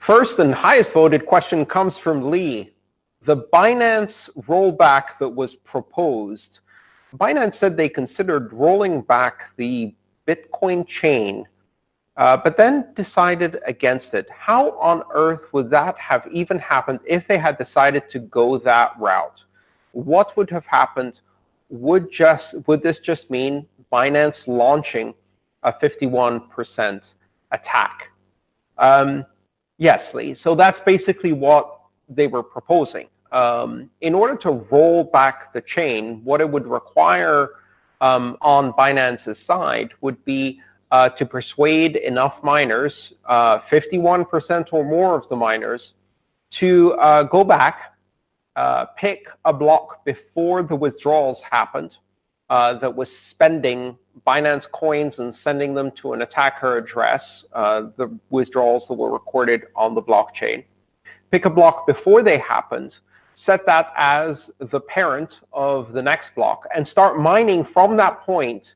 First and highest voted question comes from Lee. The Binance rollback that was proposed, Binance said they considered rolling back the Bitcoin chain, but then decided against it. How on earth would that have even happened if they had decided to go that route? What would have happened? Would this just mean Binance launching a 51% attack? Yes, Lee. So that's basically what they were proposing. In order to roll back the chain, what it would require on Binance's side would be to persuade enough miners, 51% or more of the miners, to go back, pick a block before the withdrawals happened that was spending Binance coins and sending them to an attacker address, the withdrawals that were recorded on the blockchain. Pick a block before they happened, set that as the parent of the next block, and start mining from that point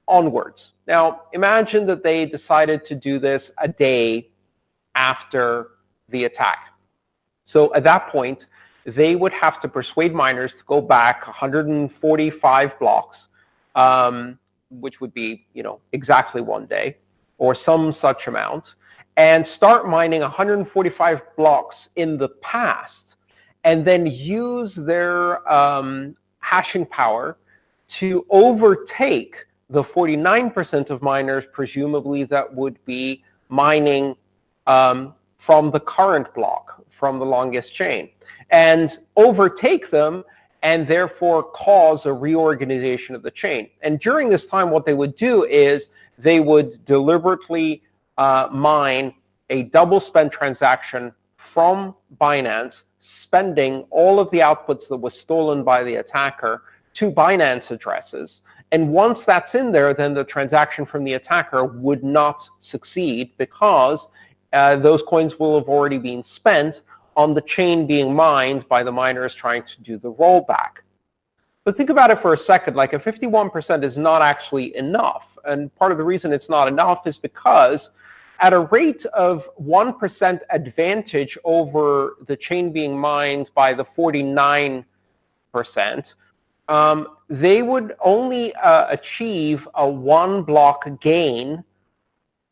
onwards. Now, imagine that they decided to do this a day after the attack. So at that point, they would have to persuade miners to go back 145 blocks, which would be, exactly one day, or some such amount, and start mining 145 blocks in the past, and then use their hashing power to overtake the 49% of miners, presumably, that would be mining from the current block, from the longest chain, and overtake them, and therefore cause a reorganization of the chain. And during this time, what they would do is they would deliberately mine a double spend transaction from Binance, spending all of the outputs that was stolen by the attacker to Binance addresses. And once that's in there, then the transaction from the attacker would not succeed, because those coins will have already been spent on the chain being mined by the miners trying to do the rollback. But think about it for a second. Like, a 51% is not actually enough. And part of the reason it's not enough is because at a rate of 1% advantage over the chain being mined by the 49%, they would only achieve a 1 block gain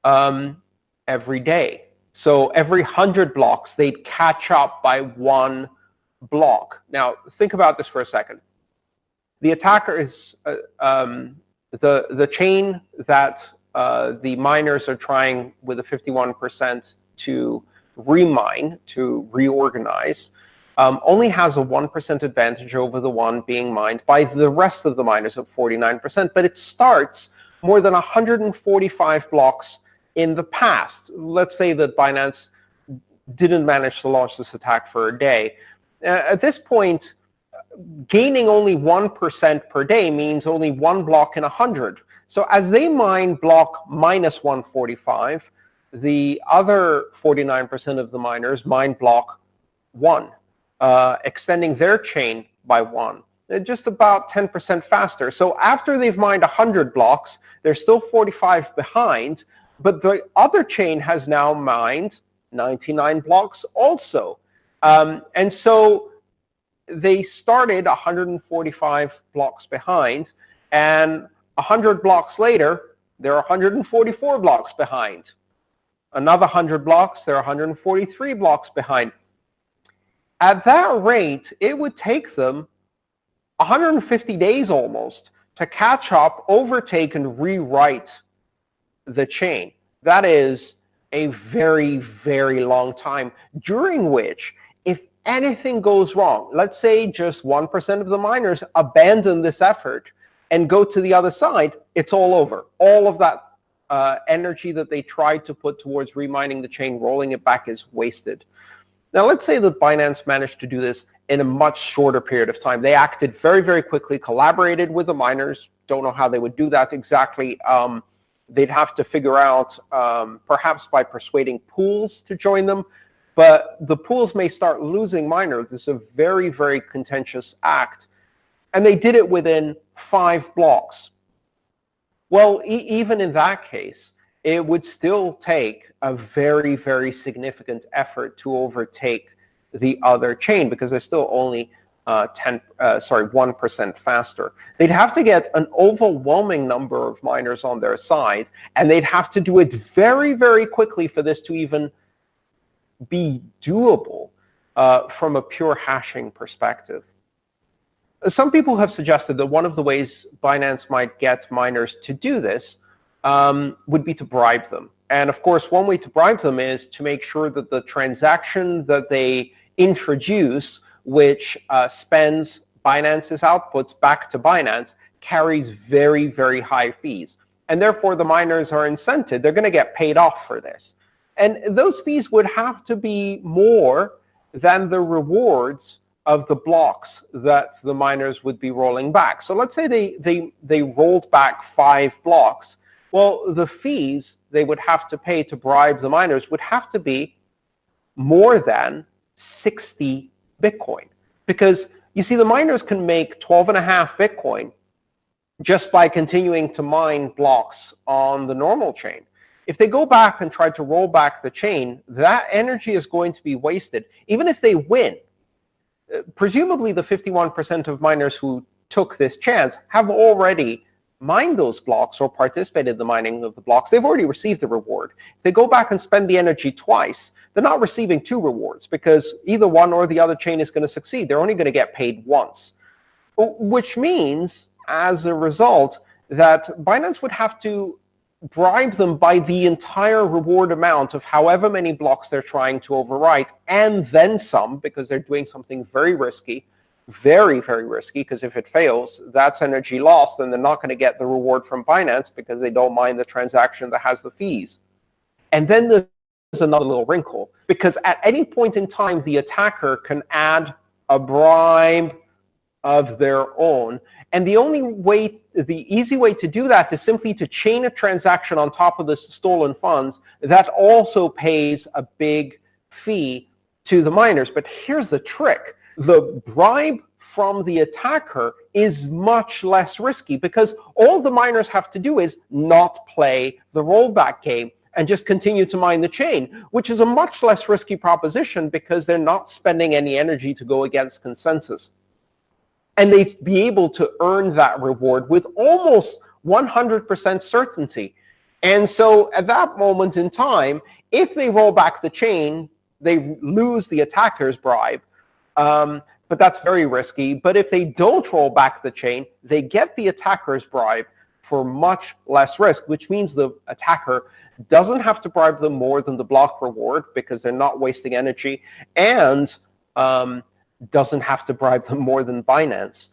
every day. So every 100 blocks, they'd catch up by 1 block. Now, think about this for a second. The attacker is the chain that the miners are trying with a 51% to remine, to reorganize, only has a 1% advantage over the one being mined by the rest of the miners at 49%, but it starts more than 145 blocks in the past. Let's say that Binance didn't manage to launch this attack for a day. At this point, gaining only 1% per day means only 1 block in 100. So as they mine block minus 145, the other 49% of the miners mine block 1, extending their chain by 1. Just about 10% faster. So after they've mined 100 blocks, they're still 45 behind, but the other chain has now mined 99 blocks also. And so they started 145 blocks behind, and 100 blocks later, they're 144 blocks behind. Another 100 blocks, they're 143 blocks behind. At that rate, it would take them 150 days almost to catch up, overtake, and rewrite the chain. That is a very, very long time, during which, if anything goes wrong, let's say just 1% of the miners abandon this effort and go to the other side, it's all over. All of that energy that they tried to put towards remining the chain, rolling it back, is wasted. Now, let's say that Binance managed to do this in a much shorter period of time. They acted very, very quickly, collaborated with the miners. Don't know how they would do that exactly. They'd have to figure out, perhaps by persuading pools to join them. But the pools may start losing miners. It's a very, very contentious act. And they did it within 5 blocks. Well, even in that case, it would still take a very, very significant effort to overtake the other chain, because they're still only 1% faster. They'd have to get an overwhelming number of miners on their side, and they'd have to do it very, very quickly for this to even be doable from a pure hashing perspective. Some people have suggested that one of the ways Binance might get miners to do this would be to bribe them. And of course, one way to bribe them is to make sure that the transaction that they introduce, which spends Binance's outputs back to Binance, carries very, very high fees. And therefore, the miners are incented. They're going to get paid off for this. And those fees would have to be more than the rewards of the blocks that the miners would be rolling back. So let's say they rolled back 5 blocks. Well, the fees they would have to pay to bribe the miners would have to be more than 60 Bitcoin. Because, you see, the miners can make 12.5 Bitcoin just by continuing to mine blocks on the normal chain. If they go back and try to roll back the chain, that energy is going to be wasted. Even if they win, presumably the 51% of miners who took this chance have already mined those blocks or participated in the mining of the blocks. They've already received a reward. If they go back and spend the energy twice, they're not receiving 2 rewards, because either one or the other chain is going to succeed. They're only going to get paid once, which means, as a result, that Binance would have to bribe them by the entire reward amount of however many blocks they're trying to overwrite, and then some, because they're doing something very risky, very, very risky, because if it fails, that's energy lost, and they're not going to get the reward from Binance because they don't mine the transaction that has the fees. And then there's another little wrinkle, because at any point in time, the attacker can add a bribe of their own. And the only way, the easy way to do that is simply to chain a transaction on top of the stolen funds that also pays a big fee to the miners. But here's the trick. The bribe from the attacker is much less risky, because all the miners have to do is not play the rollback game and just continue to mine the chain, which is a much less risky proposition because they're not spending any energy to go against consensus. And they'd be able to earn that reward with almost 100% certainty. And so at that moment in time, if they roll back the chain, they lose the attacker's bribe. But that's very risky. But if they don't roll back the chain, they get the attacker's bribe for much less risk, which means the attacker doesn't have to bribe them more than the block reward, because they're not wasting energy, and doesn't have to bribe them more than Binance.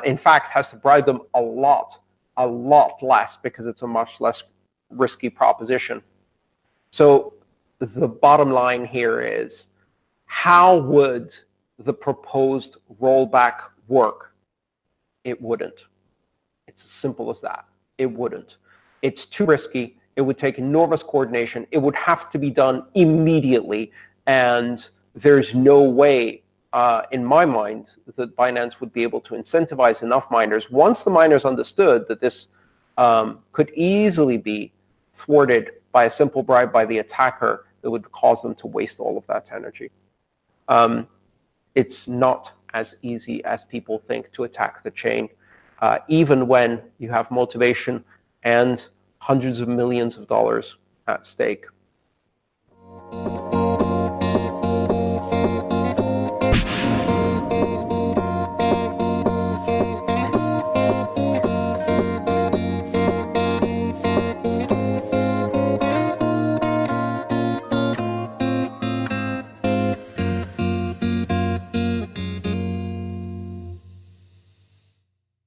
In fact, has to bribe them a lot less, because it's a much less risky proposition. So the bottom line here is, how would the proposed rollback work? It wouldn't. It's as simple as that. It wouldn't. It's too risky. It would take enormous coordination. It would have to be done immediately. And there's no way, in my mind, that Binance would be able to incentivize enough miners, once the miners understood that this could easily be thwarted by a simple bribe by the attacker that would cause them to waste all of that energy. It's not as easy as people think to attack the chain, even when you have motivation and hundreds of millions of dollars at stake.